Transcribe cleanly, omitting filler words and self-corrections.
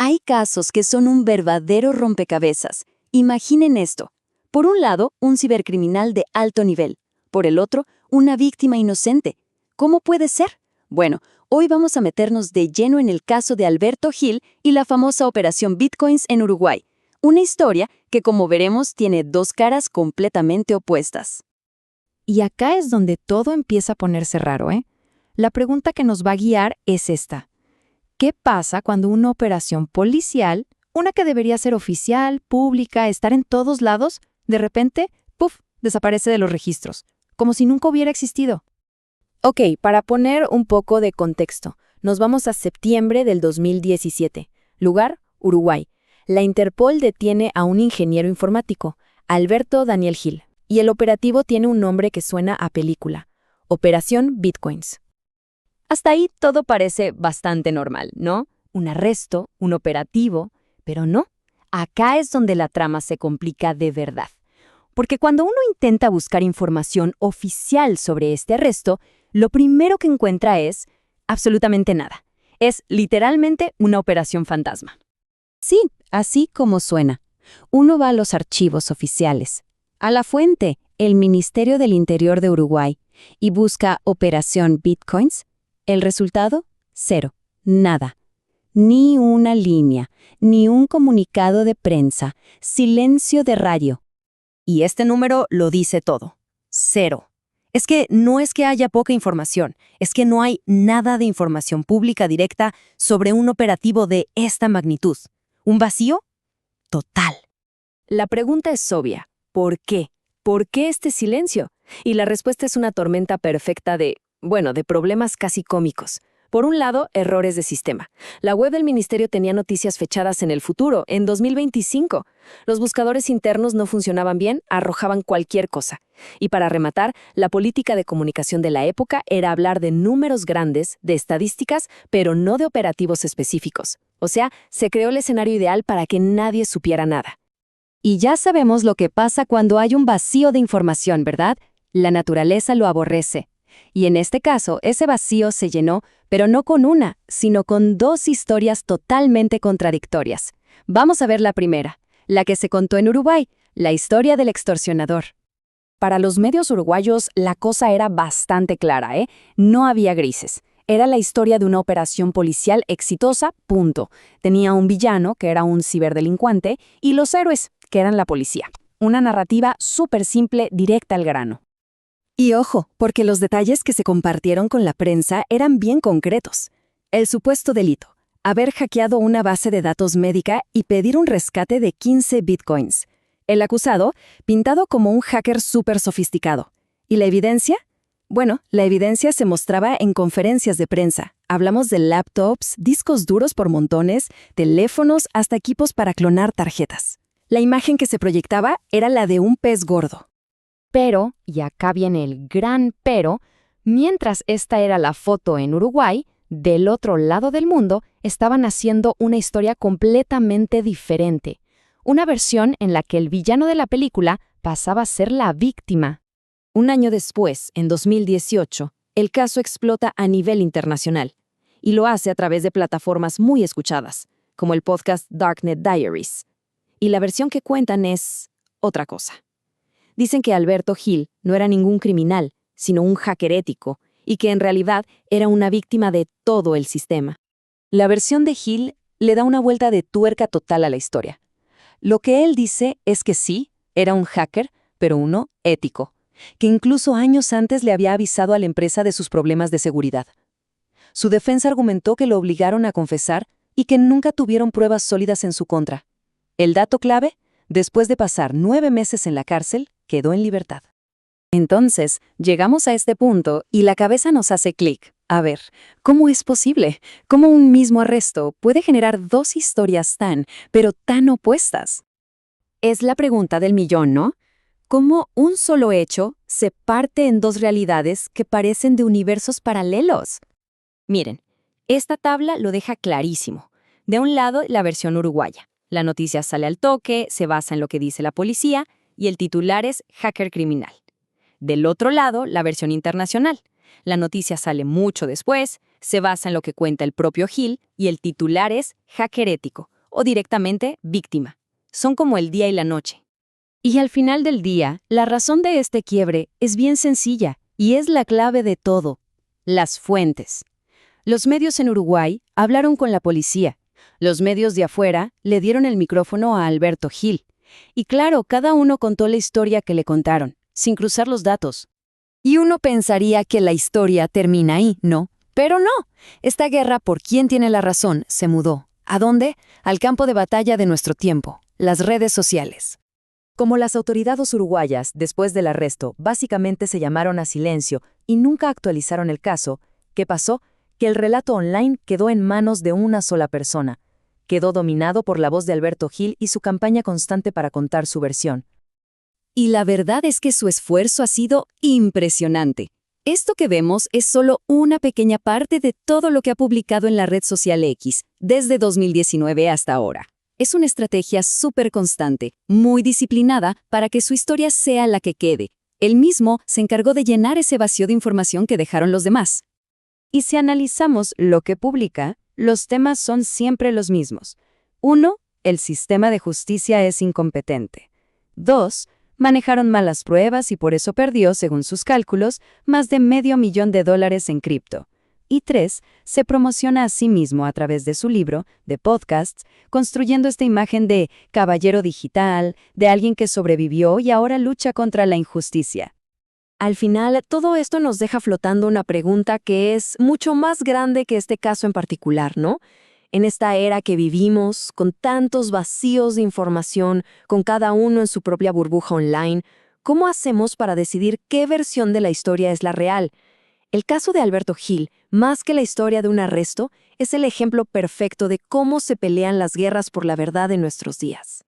Hay casos que son un verdadero rompecabezas. Imaginen esto. Por un lado, un cibercriminal de alto nivel. Por el otro, una víctima inocente. ¿Cómo puede ser? Bueno, hoy vamos a meternos de lleno en el caso de Alberto Gil y la famosa operación Bitcoins en Uruguay. Una historia que, como veremos, tiene dos caras completamente opuestas. Y acá es donde todo empieza a ponerse raro, ¿eh? La pregunta que nos va a guiar es esta. ¿Qué pasa cuando una operación policial, una que debería ser oficial, pública, estar en todos lados, de repente, ¡puf!, desaparece de los registros, como si nunca hubiera existido? Ok, para poner un poco de contexto, nos vamos a septiembre del 2017. Lugar, Uruguay. La Interpol detiene a un ingeniero informático, Alberto Daniel Gil, y el operativo tiene un nombre que suena a película: Operación Bitcoins. Hasta ahí todo parece bastante normal, ¿no? Un arresto, un operativo, pero no. Acá es donde la trama se complica de verdad. Porque cuando uno intenta buscar información oficial sobre este arresto, lo primero que encuentra es absolutamente nada. Es literalmente una operación fantasma. Sí, así como suena. Uno va a los archivos oficiales, a la fuente, el Ministerio del Interior de Uruguay, y busca Operación Bitcoins. El resultado, cero, nada. Ni una línea, ni un comunicado de prensa, silencio de radio. Y este número lo dice todo. Cero. Es que no es que haya poca información, es que no hay nada de información pública directa sobre un operativo de esta magnitud. ¿Un vacío? Total. La pregunta es obvia. ¿Por qué? ¿Por qué este silencio? Y la respuesta es una tormenta perfecta de problemas casi cómicos. Por un lado, errores de sistema. La web del ministerio tenía noticias fechadas en el futuro, en 2025. Los buscadores internos no funcionaban bien, arrojaban cualquier cosa. Y para rematar, la política de comunicación de la época era hablar de números grandes, de estadísticas, pero no de operativos específicos. O sea, se creó el escenario ideal para que nadie supiera nada. Y ya sabemos lo que pasa cuando hay un vacío de información, ¿verdad? La naturaleza lo aborrece. Y en este caso, ese vacío se llenó, pero no con una, sino con dos historias totalmente contradictorias. Vamos a ver la primera, la que se contó en Uruguay, la historia del extorsionador. Para los medios uruguayos, la cosa era bastante clara, ¿eh? No había grises. Era la historia de una operación policial exitosa, punto. Tenía un villano, que era un ciberdelincuente, y los héroes, que eran la policía. Una narrativa súper simple, directa al grano. Y ojo, porque los detalles que se compartieron con la prensa eran bien concretos. El supuesto delito: haber hackeado una base de datos médica y pedir un rescate de 15 bitcoins. El acusado, pintado como un hacker súper sofisticado. ¿Y la evidencia? Bueno, la evidencia se mostraba en conferencias de prensa. Hablamos de laptops, discos duros por montones, teléfonos, hasta equipos para clonar tarjetas. La imagen que se proyectaba era la de un pez gordo. Pero, y acá viene el gran pero, mientras esta era la foto en Uruguay, del otro lado del mundo estaban haciendo una historia completamente diferente. Una versión en la que el villano de la película pasaba a ser la víctima. Un año después, en 2018, el caso explota a nivel internacional, y lo hace a través de plataformas muy escuchadas, como el podcast Darknet Diaries. Y la versión que cuentan es otra cosa. Dicen que Alberto Gil no era ningún criminal, sino un hacker ético, y que en realidad era una víctima de todo el sistema. La versión de Gil le da una vuelta de tuerca total a la historia. Lo que él dice es que sí, era un hacker, pero uno ético, que incluso años antes le había avisado a la empresa de sus problemas de seguridad. Su defensa argumentó que lo obligaron a confesar y que nunca tuvieron pruebas sólidas en su contra. El dato clave: después de pasar 9 meses en la cárcel, quedó en libertad. Entonces, llegamos a este punto y la cabeza nos hace clic. A ver, ¿cómo es posible? ¿Cómo un mismo arresto puede generar dos historias pero tan opuestas? Es la pregunta del millón, ¿no? ¿Cómo un solo hecho se parte en dos realidades que parecen de universos paralelos? Miren, esta tabla lo deja clarísimo. De un lado, la versión uruguaya. La noticia sale al toque, se basa en lo que dice la policía, y el titular es hacker criminal. Del otro lado, la versión internacional. La noticia sale mucho después, Se basa en lo que cuenta el propio Gil y el titular es hacker ético o directamente víctima. Son como el día y la noche. Y al final del día, la razón de este quiebre es bien sencilla y es la clave de todo: las fuentes. Los medios en Uruguay hablaron con la policía. Los medios de afuera le dieron el micrófono a Alberto Gil. Y claro, cada uno contó la historia que le contaron, sin cruzar los datos. Y uno pensaría que la historia termina ahí, ¿no? Pero no. Esta guerra por quién tiene la razón se mudó. ¿A dónde? Al campo de batalla de nuestro tiempo, las redes sociales. Como las autoridades uruguayas, después del arresto, básicamente se llamaron a silencio y nunca actualizaron el caso, ¿qué pasó? Que el relato online quedó en manos de una sola persona. Quedó dominado por la voz de Alberto Gil y su campaña constante para contar su versión. Y la verdad es que su esfuerzo ha sido impresionante. Esto que vemos es solo una pequeña parte de todo lo que ha publicado en la red social X, desde 2019 hasta ahora. Es una estrategia súper constante, muy disciplinada para que su historia sea la que quede. Él mismo se encargó de llenar ese vacío de información que dejaron los demás. Y si analizamos lo que publica, los temas son siempre los mismos. 1. El sistema de justicia es incompetente. 2. Manejaron malas pruebas y por eso perdió, según sus cálculos, más de $500,000 en cripto. Y 3. Se promociona a sí mismo a través de su libro, de podcasts, construyendo esta imagen de caballero digital, de alguien que sobrevivió y ahora lucha contra la injusticia. Al final, todo esto nos deja flotando una pregunta que es mucho más grande que este caso en particular, ¿no? En esta era que vivimos, con tantos vacíos de información, con cada uno en su propia burbuja online, ¿cómo hacemos para decidir qué versión de la historia es la real? El caso de Alberto Gil, más que la historia de un arresto, es el ejemplo perfecto de cómo se pelean las guerras por la verdad en nuestros días.